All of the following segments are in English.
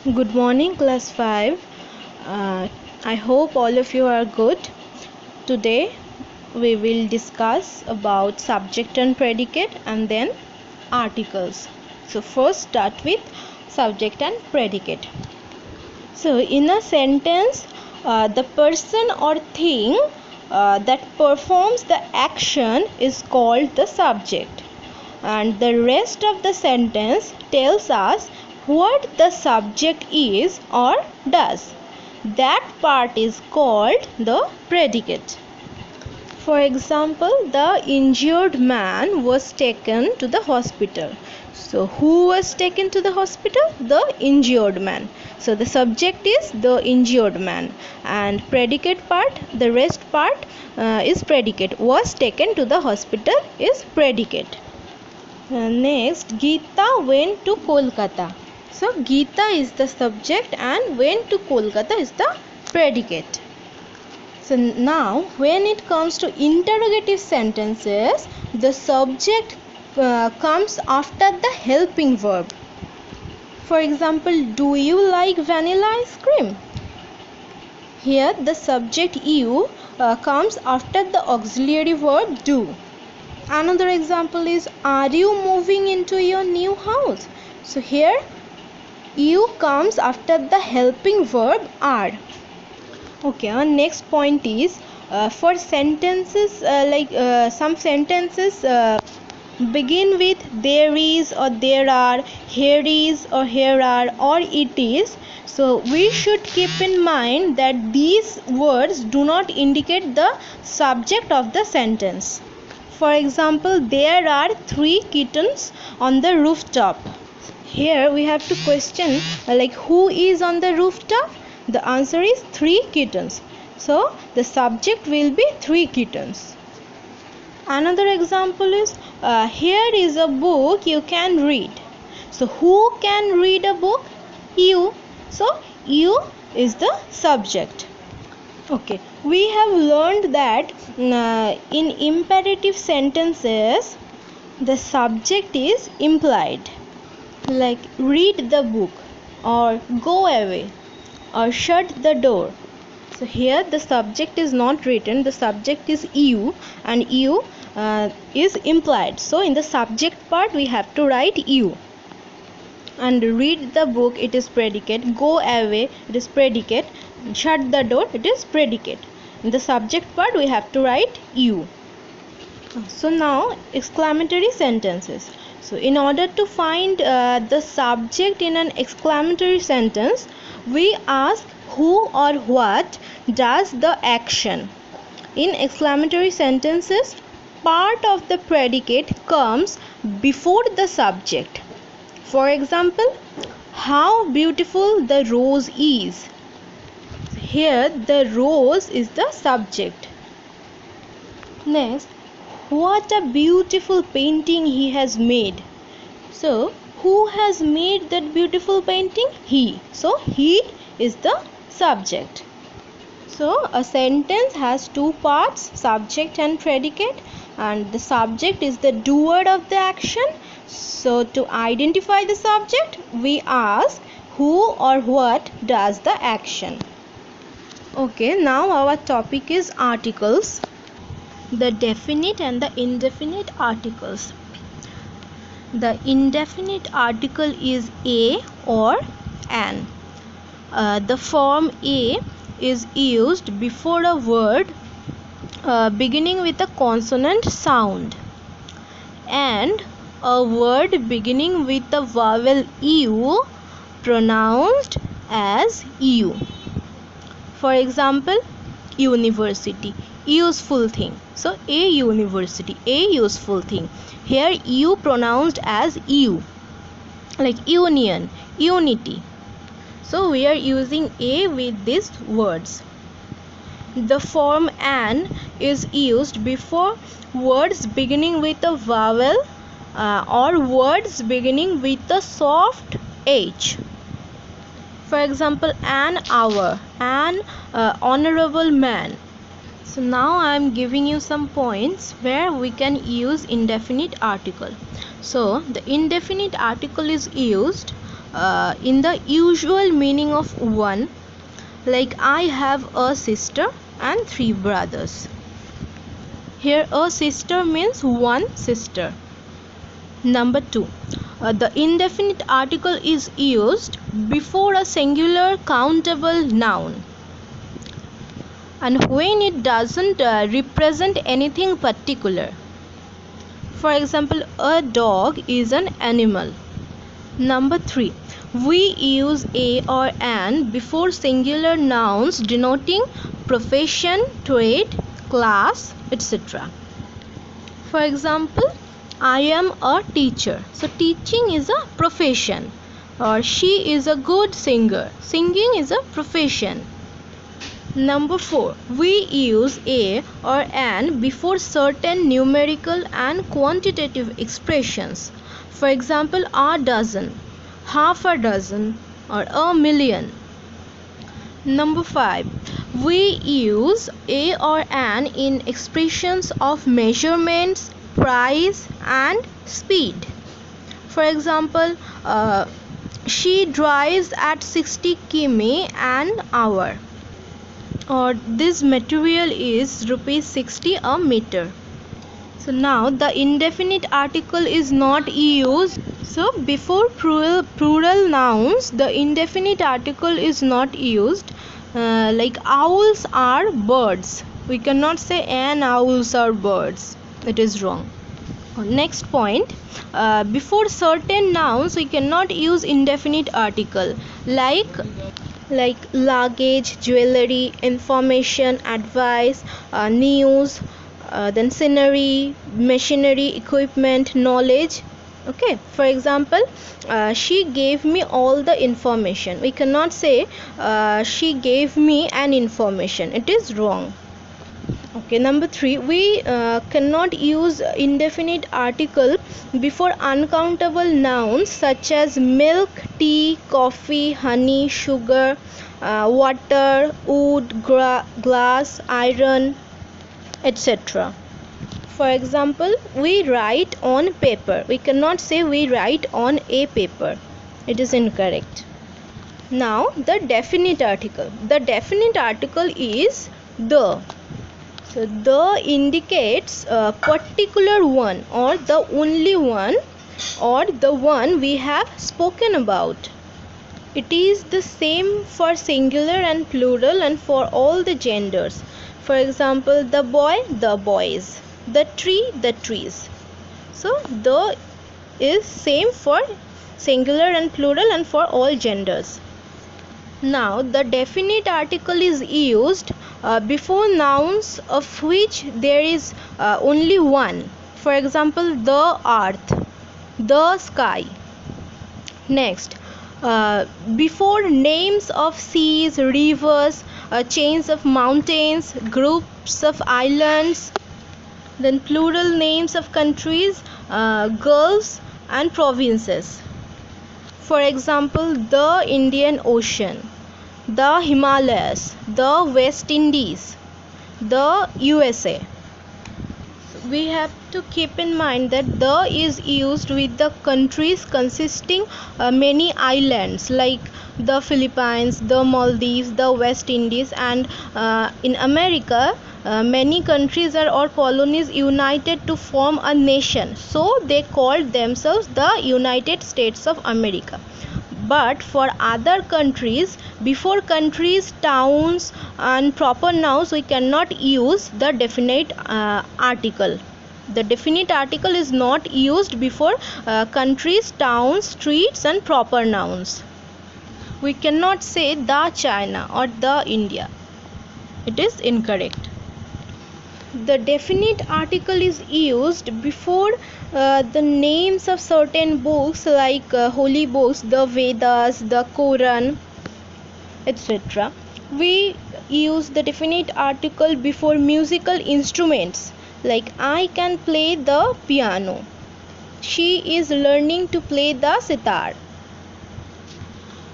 Good morning, class 5. I hope all of you are good. Today we will discuss about subject and predicate and then articles. So first start with subject and predicate. So in a sentence, the person or thing that performs the action is called the subject, and the rest of the sentence tells us what the subject is or does. That part is called the predicate. For example, the injured man was taken to the hospital. So who was taken to the hospital? The injured man. So the subject is the injured man, and predicate part, the rest part is predicate. Was taken to the hospital is predicate. Next, Geeta went to Kolkata. So Geeta is the subject and went to Kolkata is the predicate. So now when it comes to interrogative sentences, the subject comes after the helping verb. For example, do you like vanilla ice cream? Here the subject you comes after the auxiliary verb do. Another example is, are you moving into your new house? So here you comes after the helping verb are. Okay, our next point is for sentences some sentences begin with there is or there are, here is or here are, or it is. So we should keep in mind that these words do not indicate the subject of the sentence. For example, there are 3 kittens on the rooftop. Here we have to question who is on the rooftop? The answer is 3 kittens. So the subject will be 3 kittens. Another example is here is a book you can read. So who can read a book? You. So you is the subject. Okay, we have learned that in imperative sentences the subject is implied, like read the book or go away or shut the door. So here the subject is not written, the subject is you, and you is implied. So in the subject part we have to write you. And read the book, it is predicate. Go away, it is predicate. Shut the door, it is predicate. In the subject part we have to write you. So now exclamatory sentences. So in order to find the subject in an exclamatory sentence, we ask who or what does the action. In exclamatory sentences, part of the predicate comes before the subject. For example, how beautiful the rose is. Here the rose is the subject. Next, what a beautiful painting he has made. So who has made that beautiful painting? He. So he is the subject. So a sentence has 2 parts, subject and predicate, and the subject is the doer of the action. So to identify the subject, we ask who or what does the action. Okay, now our topic is articles. The definite and the indefinite articles. The indefinite article is a or an. The form a is used before a word beginning with a consonant sound, and a word beginning with the vowel u pronounced as u. For example, university, useful thing. So a university, a useful thing. Here u pronounced as u, like union, unity. So we are using a with these words. The form an is used before words beginning with a vowel or words beginning with a soft h. For example, an hour, an honorable man. So now I am giving you some points where we can use indefinite article. So the indefinite article is used in the usual meaning of one, like I have a sister and 3 brothers. Here a sister means one sister. Number 2, the indefinite article is used before a singular countable noun, and when it doesn't represent anything particular. For example, a dog is an animal. Number 3, we use a or an before singular nouns denoting profession, trade, class, etc. For example, I am a teacher. So teaching is a profession. Or she is a good singer. Singing is a profession. Number 4, we use a or an before certain numerical and quantitative expressions. For example, a dozen, half a dozen, or a million. Number 5, we use a or an in expressions of measurements, price, and speed. For example, she drives at 60 km an hour, or this material is rupees 60 a meter. So now the indefinite article is not used. So before plural nouns, the indefinite article is not used. Like owls are birds. We cannot say an owls are birds. It is wrong. Next point, before certain nouns we cannot use indefinite article, like luggage, jewelry, information, advice, news, then scenery, machinery, equipment, knowledge. Okay, for example, she gave me all the information. We cannot say she gave me an information. It is wrong. Okay, number 3, we cannot use indefinite article before uncountable nouns such as milk, tea, coffee, honey, sugar, water, wood, glass, iron, etc. For example, we write on paper. We cannot say we write on a paper. It is incorrect. Now the definite article. The definite article is the. So the indicates a particular one, or the only one, or the one we have spoken about. It is the same for singular and plural and for all the genders. For example, the boy, the boys, the tree, the trees. So the is same for singular and plural and for all genders. Now the definite article is used before nouns of which there is only one. For example, the earth, the sky. Next, before names of seas, rivers, chains of mountains, groups of islands, then plural names of countries, gulfs and provinces. For example, the Indian Ocean, the Himalayas, the West Indies, the USA. We have to keep in mind that the is used with the countries consisting many islands, like the Philippines, the Maldives, the West Indies, and in America many countries are or colonies united to form a nation, so they called themselves the United States of America. But for other countries, before countries, towns and proper nouns, we cannot use the definite article. The definite article is not used before countries, towns, streets and proper nouns. We cannot say the China or the India. It is incorrect. The definite article is used before the names of certain books, like holy books, the Vedas, the Quran, etc. We use the definite article before musical instruments, like I can play the piano, she is learning to play the sitar.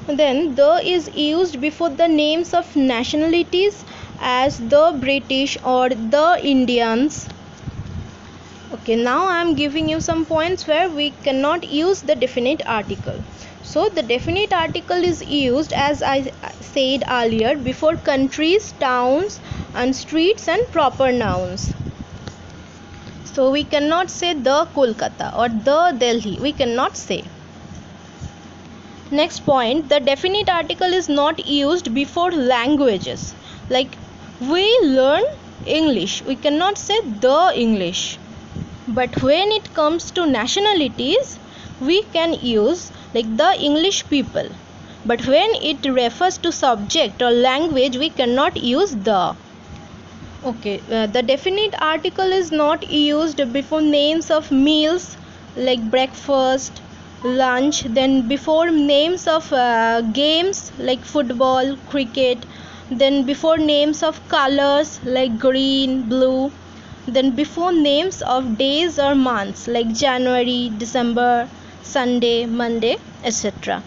Then the is used before the names of nationalities, as the British or the Indians. Okay, now I am giving you some points where we cannot use the definite article. So the definite article is used, as I said earlier, before countries, towns and streets and proper nouns. So we cannot say the Kolkata or the Delhi. We cannot say. Next point, the definite article is not used before languages. Like we learn English. We cannot say the English. But when it comes to nationalities, we can use like the English people. But when it refers to subject or language, we cannot use the. Okay, the definite article is not used before names of meals like breakfast, lunch, then before names of games like football, cricket, then before names of colors like green, blue, then before names of days or months like January, December, Sunday, Monday, etc.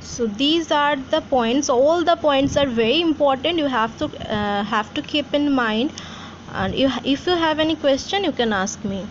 So these are the points. All the points are very important. You have to keep in mind. And if you have any question, you can ask me.